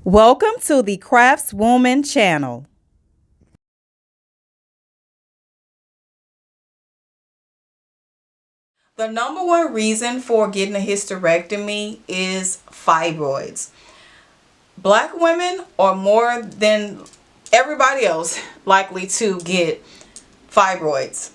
Welcome to the Craftswoman channel. The number one reason for getting a hysterectomy is fibroids. Black women are more than everybody else likely to get fibroids.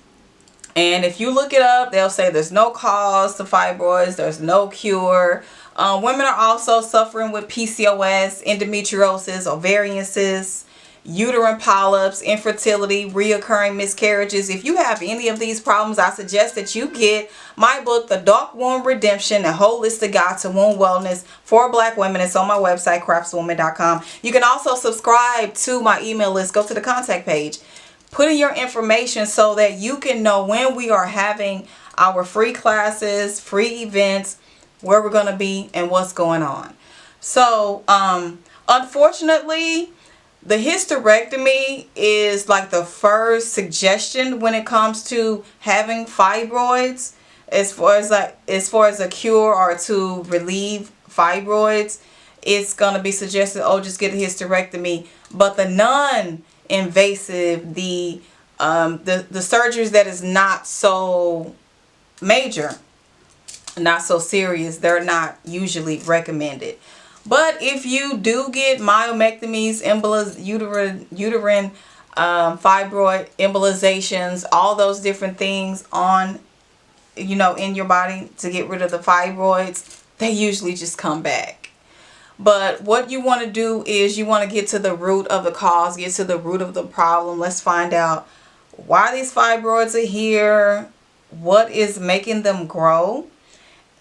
And if you look it up, they'll say there's no cause to fibroids, there's no cure. Women are also suffering with PCOS, endometriosis, ovarian cysts, uterine polyps, infertility, reoccurring miscarriages. If you have any of these problems, I suggest that you get my book, The Dark Womb Redemption, a holistic guide to womb wellness for Black women. It's on my website, craftswombman.com. You can also subscribe to my email list. Go to the contact page. Put in your information so that you can know when we are having our free classes, free events, where we're going to be and what's going on. So, unfortunately, the hysterectomy is like the first suggestion when it comes to having fibroids, as far as a cure or to relieve fibroids. It's going to be suggested, oh, just get a hysterectomy. But the non-invasive, the surgeries that is not so major, not so serious, they're not usually recommended. But if you do get myomectomies, uterine fibroid embolizations, all those different things on, in your body to get rid of the fibroids, they usually just come back. But what you want to do is you want to get to the root of the cause, get to the root of the problem. Let's find out why these fibroids are here, what is making them grow.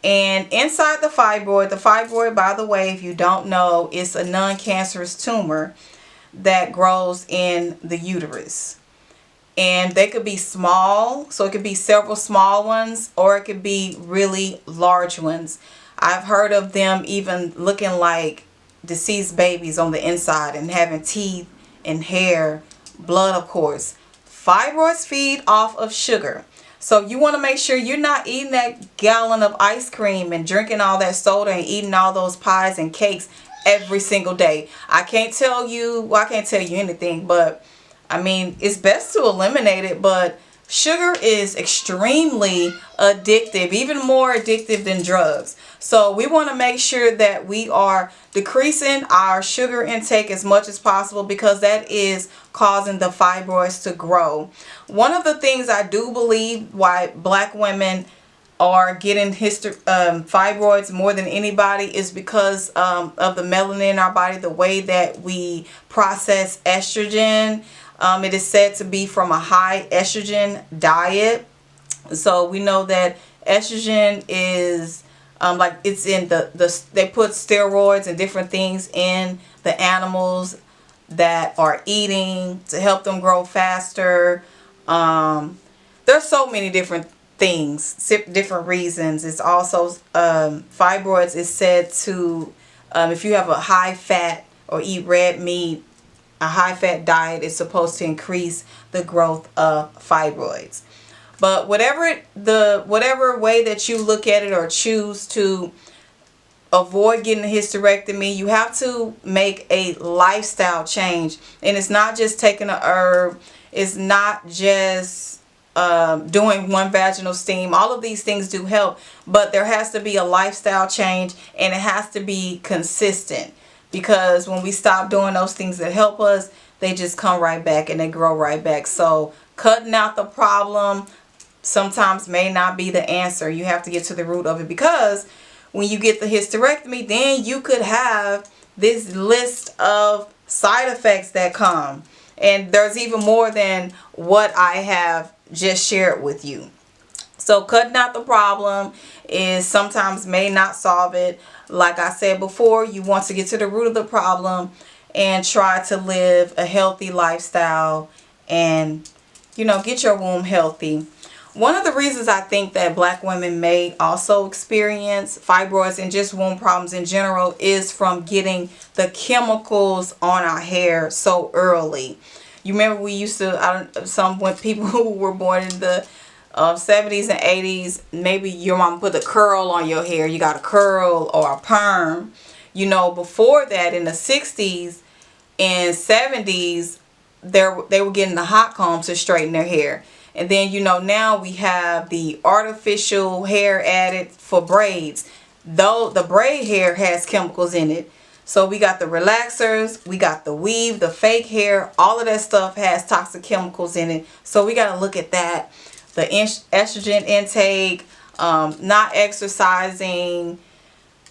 And inside the fibroid, by the way, if you don't know, it's a non-cancerous tumor that grows in the uterus. And they could be small, so it could be several small ones, or it could be really large ones. I've heard of them even looking like deceased babies on the inside and having teeth and hair, blood, of course. Fibroids feed off of sugar. So you want to make sure you're not eating that gallon of ice cream and drinking all that soda and eating all those pies and cakes every single day. I can't tell you anything, but I mean, it's best to eliminate it, but sugar is extremely addictive, even more addictive than drugs. So we want to make sure that we are decreasing our sugar intake as much as possible, because that is causing the fibroids to grow. One of the things I do believe why Black women are getting fibroids more than anybody is because of the melanin in our body, the way that we process estrogen. It is said to be from a high estrogen diet. So we know that estrogen is like it's in they put steroids and different things in the animals that are eating to help them grow faster. There's so many different things, different reasons. It's also fibroids is said to, if you have a high fat or eat red meat, a high fat diet is supposed to increase the growth of fibroids. But whatever way that you look at it or choose to avoid getting a hysterectomy, you have to make a lifestyle change. And it's not just taking a herb. It's not just doing one vaginal steam. All of these things do help, but there has to be a lifestyle change, and it has to be consistent. Because when we stop doing those things that help us, they just come right back and they grow right back. So cutting out the problem sometimes may not be the answer. You have to get to the root of it, because when you get the hysterectomy, then you could have this list of side effects that come. And there's even more than what I have just shared with you. So cutting out the problem is sometimes may not solve it. Like I said before, you want to get to the root of the problem and try to live a healthy lifestyle and, get your womb healthy. One of the reasons I think that Black women may also experience fibroids and just womb problems in general is from getting the chemicals on our hair so early. You remember we used to, when people who were born in the 70s and 80s, maybe your mom put a curl on your hair. You got a curl or a perm. You know, before that, in the 60s and 70s, they were getting the hot comb to straighten their hair. And then, you know, now we have the artificial hair added for braids. Though the braid hair has chemicals in it. So we got the relaxers, we got the weave, the fake hair, all of that stuff has toxic chemicals in it. So we got to look at that. The estrogen intake, not exercising,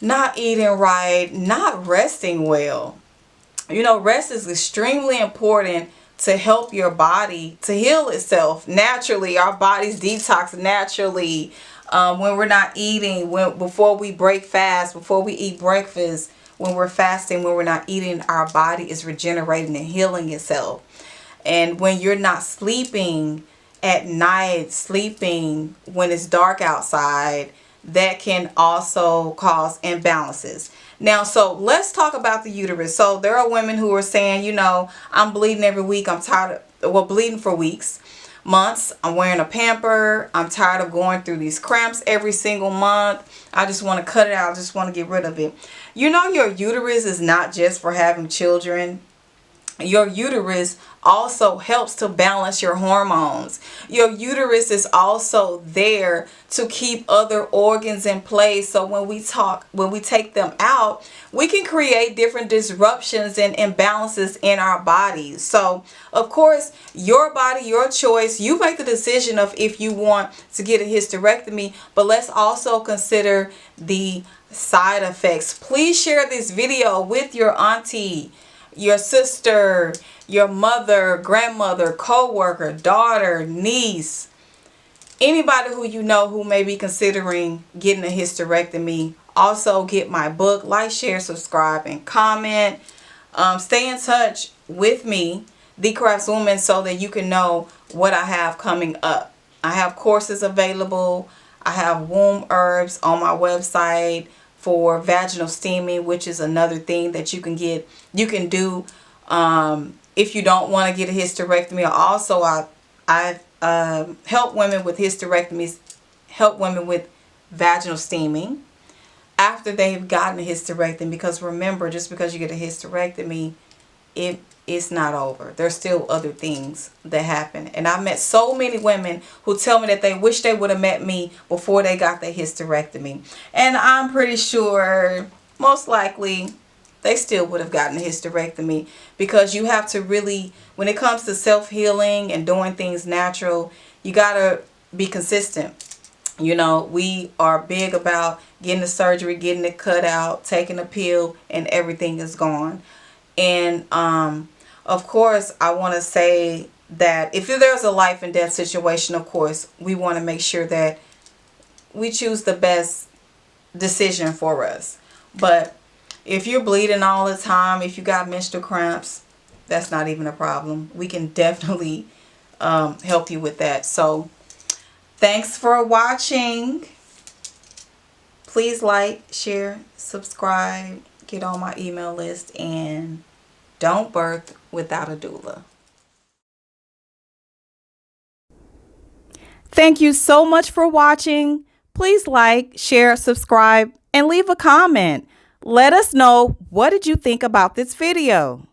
not eating right, not resting well. You know, rest is extremely important to help your body to heal itself naturally. Our bodies detox naturally when we're not eating, before we break fast, before we eat breakfast, when we're fasting, when we're not eating, our body is regenerating and healing itself. And when you're not sleeping at night, sleeping when it's dark outside, that can also cause imbalances. Now, so let's talk about the uterus. So there are women who are saying, you know, I'm bleeding every week. I'm tired of, well, bleeding for weeks, months. I'm wearing a pamper. I'm tired of going through these cramps every single month. I just want to cut it out. I just want to get rid of it. You know, your uterus is not just for having children. Your uterus also helps to balance your hormones. Your uterus is also there to keep other organs in place. So when we take them out, we can create different disruptions and imbalances in our bodies. So of course, your body, your choice. You make the decision of if you want to get a hysterectomy, but let's also consider the side effects. Please share this video with your auntie, your sister, your mother, grandmother, co-worker, daughter, niece, anybody who you know who may be considering getting a hysterectomy. Also get my book, like, share, subscribe, and comment. Stay in touch with me, The Craftswoman, so that you can know what I have coming up. I have courses available. I have womb herbs on my website for vaginal steaming, which is another thing that you can do if you don't want to get a hysterectomy. Also, I help women with hysterectomies, help women with vaginal steaming after they've gotten a hysterectomy. Because remember, just because you get a hysterectomy, it's not over. There's still other things that happen. And I've met so many women who tell me that they wish they would have met me before they got their hysterectomy. And I'm pretty sure, most likely, they still would have gotten a hysterectomy, because you have to really, when it comes to self-healing and doing things natural, you got to be consistent. You know, we are big about getting the surgery, getting it cut out, taking a pill, and everything is gone. And of course, I want to say that if there's a life and death situation, of course, we want to make sure that we choose the best decision for us. But if you're bleeding all the time, if you got menstrual cramps, that's not even a problem. We can definitely help you with that. So thanks for watching. Please like, share, subscribe, get on my email list, and don't birth without a doula. Thank you so much for watching. Please like, share, subscribe, and leave a comment. Let us know, what did you think about this video?